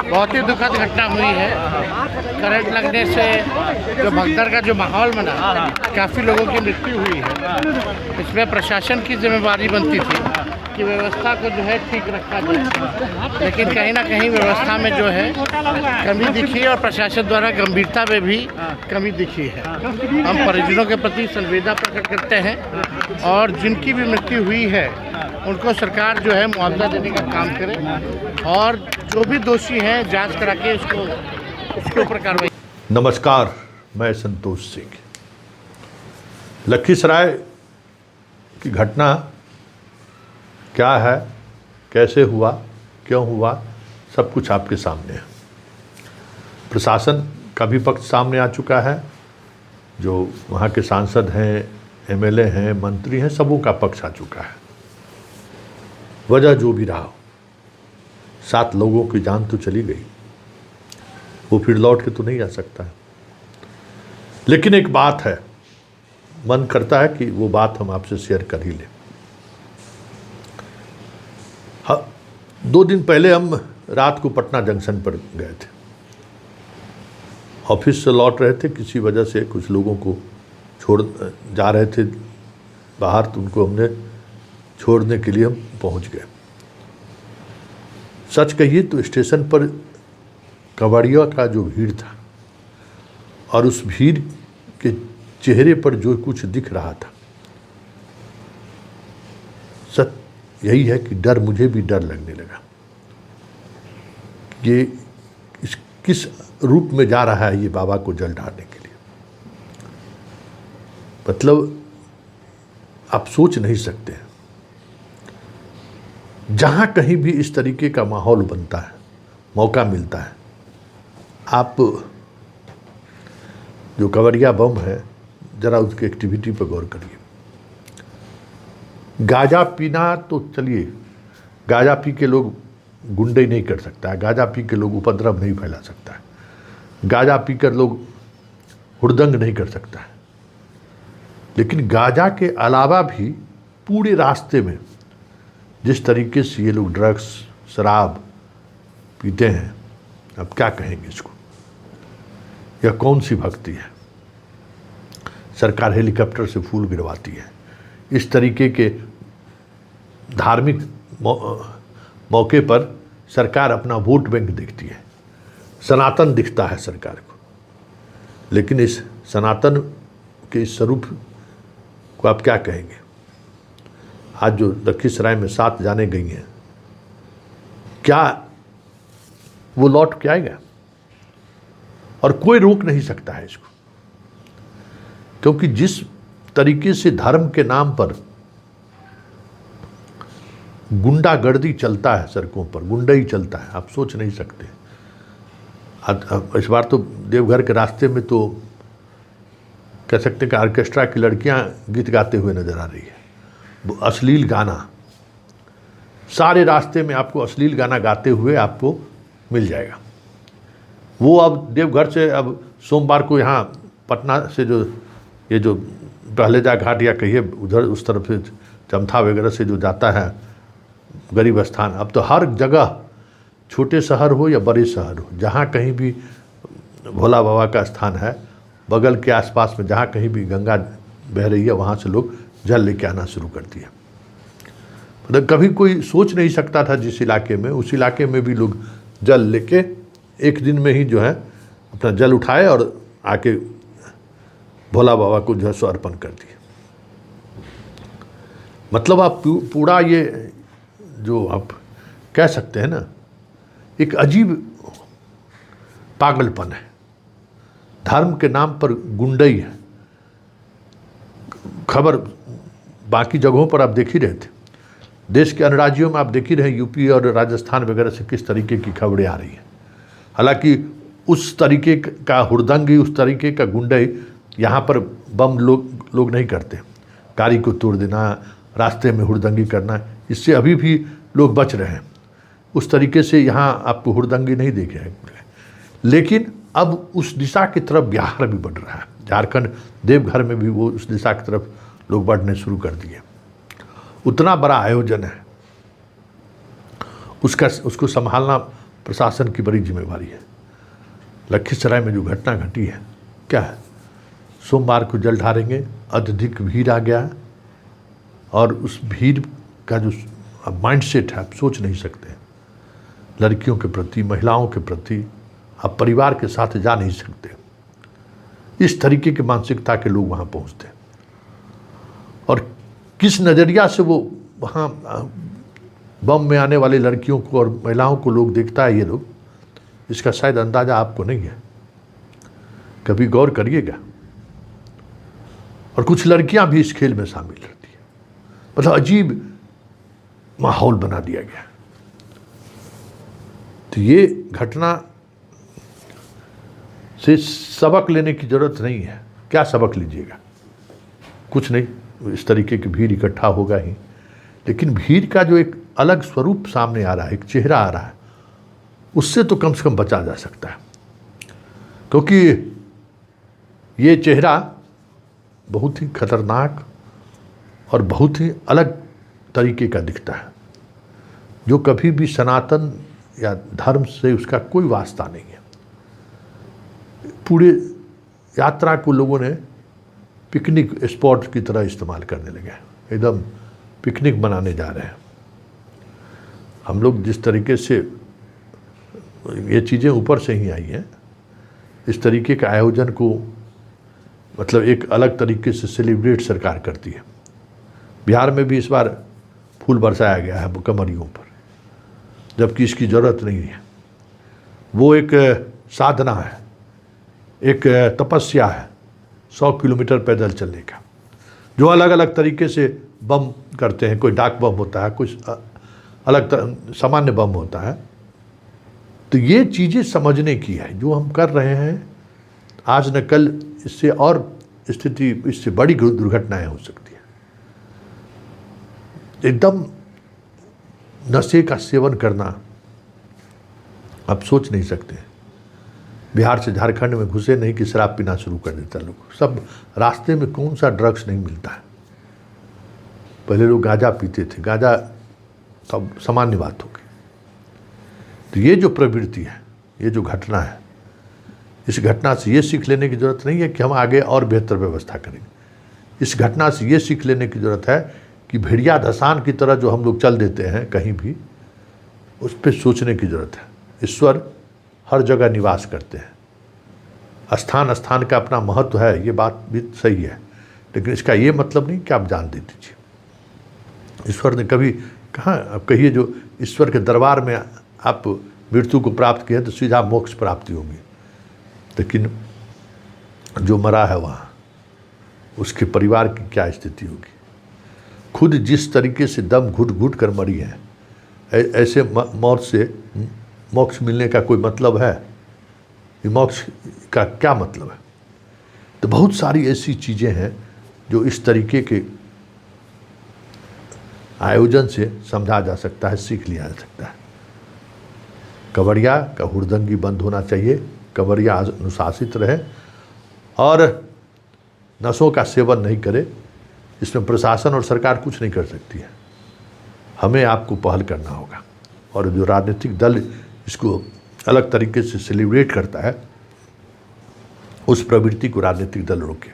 बहुत ही दुखद घटना हुई है। करंट लगने से जो भगदड़ का जो माहौल बना, काफ़ी लोगों की मृत्यु हुई है। इसमें प्रशासन की जिम्मेदारी बनती थी कि व्यवस्था को जो है ठीक रखा जाए, लेकिन कहीं ना कहीं व्यवस्था में जो है कमी दिखी और प्रशासन द्वारा गंभीरता में भी कमी दिखी है। हम परिजनों के प्रति संवेदना प्रकट करते हैं और जिनकी भी मृत्यु हुई है उनको सरकार जो है मुआवजा देने का काम करे और जो भी दोषी हैं जांच करा के उसके ऊपर कार्रवाई। नमस्कार, मैं संतोष सिंह। लखीसराय की घटना क्या है, कैसे हुआ, क्यों हुआ, सब कुछ आपके सामने है। प्रशासन का भी पक्ष सामने आ चुका है, जो वहाँ के सांसद हैं, एमएलए हैं, मंत्री हैं, सबों का पक्ष आ चुका है। वजह जो भी रहा हो, 7 लोगों की जान तो चली गई, वो फिर लौट के तो नहीं आ सकता है। लेकिन एक बात है, मन करता है कि वो बात हम आपसे शेयर कर ही लें। हाँ, 2 दिन पहले हम रात को पटना जंक्शन पर गए थे। ऑफिस से लौट रहे थे, किसी वजह से कुछ लोगों को छोड़ जा रहे थे बाहर, तो उनको हमने छोड़ने के लिए हम पहुंच गए। सच कहिए तो स्टेशन पर कवड़िया का जो भीड़ था और उस भीड़ के चेहरे पर जो कुछ दिख रहा था, सच यही है कि डर, मुझे भी डर लगने लगा। ये किस रूप में जा रहा है ये बाबा को जल ढारने के लिए। मतलब आप सोच नहीं सकते हैं। जहाँ कहीं भी इस तरीके का माहौल बनता है, मौका मिलता है, आप जो कवड़िया बम है, ज़रा उसकी एक्टिविटी पर गौर करिए। गांजा पीना तो चलिए, गांजा पी के लोग गुंडे नहीं कर सकता है, गांजा पी के लोग उपद्रव नहीं फैला सकता है, गांजा पीकर लोग हुड़दंग नहीं कर सकता है। लेकिन गांजा के अलावा भी पूरे रास्ते में जिस तरीके से ये लोग ड्रग्स, शराब पीते हैं, अब क्या कहेंगे इसको। यह कौन सी भक्ति है। सरकार हेलीकॉप्टर से फूल गिरवाती है। इस तरीके के धार्मिक मौके पर सरकार अपना वोट बैंक देखती है, सनातन दिखता है सरकार को। लेकिन इस सनातन के इस स्वरूप को आप क्या कहेंगे। आज जो लखीसराय में 7 जाने गई हैं, क्या वो लौट के आएगा? और कोई रोक नहीं सकता है इसको, क्योंकि जिस तरीके से धर्म के नाम पर गुंडागर्दी चलता है, सड़कों पर गुंडा ही चलता है, आप सोच नहीं सकते। इस बार तो देवघर के रास्ते में तो कह सकते हैं कि ऑर्केस्ट्रा की लड़कियां गीत गाते हुए नजर आ रही है। अश्लील गाना, सारे रास्ते में आपको अश्लील गाना गाते हुए आपको मिल जाएगा। वो अब देवघर से, अब सोमवार को यहाँ पटना से जो ये जो टहलेजा घाट या कहिए उधर उस तरफ से चमथा वगैरह से जो जाता है गरीब स्थान, अब तो हर जगह, छोटे शहर हो या बड़े शहर हो, जहाँ कहीं भी भोला बाबा का स्थान है, बगल के आसपास में जहाँ कहीं भी गंगा बह रही है, वहाँ से लोग जल लेके आना शुरू कर दिया। मतलब कभी कोई सोच नहीं सकता था जिस इलाके में, उस इलाके में भी लोग जल लेके एक दिन में ही जो है अपना जल उठाए और आके भोला बाबा को जो है सो अर्पण कर दिए। मतलब आप पूरा ये जो आप कह सकते हैं ना, एक अजीब पागलपन है। धर्म के नाम पर गुंडई है। खबर बाकी जगहों पर आप देख ही रहे थे, देश के अन्य राज्यों में आप देख ही रहे, यूपी और राजस्थान वगैरह से किस तरीके की खबरें आ रही हैं। हालांकि उस तरीके का हुड़दंगी, उस तरीके का गुंडई यहाँ पर बम लोग नहीं करते। गाड़ी को तोड़ देना, रास्ते में हुड़दंगी करना, इससे अभी भी लोग बच रहे हैं। उस तरीके से यहाँ आपको हुड़दंगी नहीं देखे हैं। लेकिन अब उस दिशा की तरफ बिहार भी बढ़ रहा है। झारखंड, देवघर में भी वो उस दिशा की तरफ लोग बढ़ने शुरू कर दिए। उतना बड़ा आयोजन है, उसको संभालना प्रशासन की बड़ी जिम्मेवारी है। लखीसराय में जो घटना घटी है, क्या है, सोमवार को जल ढारेंगे, अत्यधिक भीड़ आ गया और उस भीड़ का जो माइंडसेट है आप सोच नहीं सकते। लड़कियों के प्रति, महिलाओं के प्रति आप परिवार के साथ जा नहीं सकते। इस तरीके की मानसिकता के लोग वहाँ पहुँचते हैं और किस नज़रिया से वो वहाँ बम में आने वाली लड़कियों को और महिलाओं को लोग देखता है, ये लोग, इसका शायद अंदाज़ा आपको नहीं है। कभी गौर करिएगा। और कुछ लड़कियां भी इस खेल में शामिल रहती हैं। मतलब अजीब माहौल बना दिया गया। तो ये घटना से सबक लेने की ज़रूरत नहीं है। क्या सबक लीजिएगा? कुछ नहीं, इस तरीके की भीड़ इकट्ठा होगा ही, लेकिन भीड़ का जो एक अलग स्वरूप सामने आ रहा है, एक चेहरा आ रहा है, उससे तो कम से कम बचा जा सकता है। क्योंकि ये चेहरा बहुत ही खतरनाक और बहुत ही अलग तरीके का दिखता है, जो कभी भी सनातन या धर्म से उसका कोई वास्ता नहीं है। पूरे यात्रा को लोगों ने पिकनिक स्पॉट की तरह इस्तेमाल करने लगे, एकदम पिकनिक मनाने जा रहे हैं। हम लोग जिस तरीके से, ये चीज़ें ऊपर से ही आई हैं, इस तरीके के आयोजन को मतलब एक अलग तरीके से सेलिब्रेट सरकार करती है। बिहार में भी इस बार फूल बरसाया गया है कमरियों पर, जबकि इसकी ज़रूरत नहीं है। वो एक साधना है, एक तपस्या है 100 किलोमीटर पैदल चलने का, जो अलग अलग तरीके से बम करते हैं। कोई डाक बम होता है, कुछ अलग सामान्य बम होता है। तो ये चीज़ें समझने की है जो हम कर रहे हैं। आज न कल इससे और स्थिति, इससे बड़ी दुर्घटनाएं हो सकती है। एकदम नशे का सेवन करना आप सोच नहीं सकते। बिहार से झारखंड में घुसे नहीं कि शराब पीना शुरू कर देता लोग। सब रास्ते में कौन सा ड्रग्स नहीं मिलता है। पहले लोग गांजा पीते थे, गांजा तब सामान्य बात हो गई। तो ये जो प्रवृत्ति है, ये जो घटना है, इस घटना से ये सीख लेने की ज़रूरत नहीं है कि हम आगे और बेहतर व्यवस्था करेंगे। इस घटना से ये सीख लेने की ज़रूरत है कि भेड़िया धसान की तरह जो हम लोग चल देते हैं कहीं भी, उस पर सोचने की ज़रूरत है। ईश्वर हर जगह निवास करते हैं। स्थान स्थान का अपना महत्व है, ये बात भी सही है, लेकिन इसका ये मतलब नहीं कि आप जान दे दीजिए। ईश्वर ने कभी कहा, आप कहिए जो ईश्वर के दरबार में आप मृत्यु को प्राप्त किए तो सीधा मोक्ष प्राप्ति होगी, लेकिन जो मरा है वहाँ, उसके परिवार की क्या स्थिति होगी। खुद जिस तरीके से दम घुट घुट कर मरी है, ऐसे मौत से मोक्ष मिलने का कोई मतलब है? ये मोक्ष का क्या मतलब है? तो बहुत सारी ऐसी चीज़ें हैं जो इस तरीके के आयोजन से समझा जा सकता है, सीख लिया जा सकता है। कवड़िया का हुड़दंगी बंद होना चाहिए, कवड़िया अनुशासित रहे और नशों का सेवन नहीं करे। इसमें प्रशासन और सरकार कुछ नहीं कर सकती है। हमें आपको पहल करना होगा, और जो राजनीतिक दल इसको अलग तरीके से सेलिब्रेट करता है, उस प्रवृत्ति को राजनीतिक दल रोके।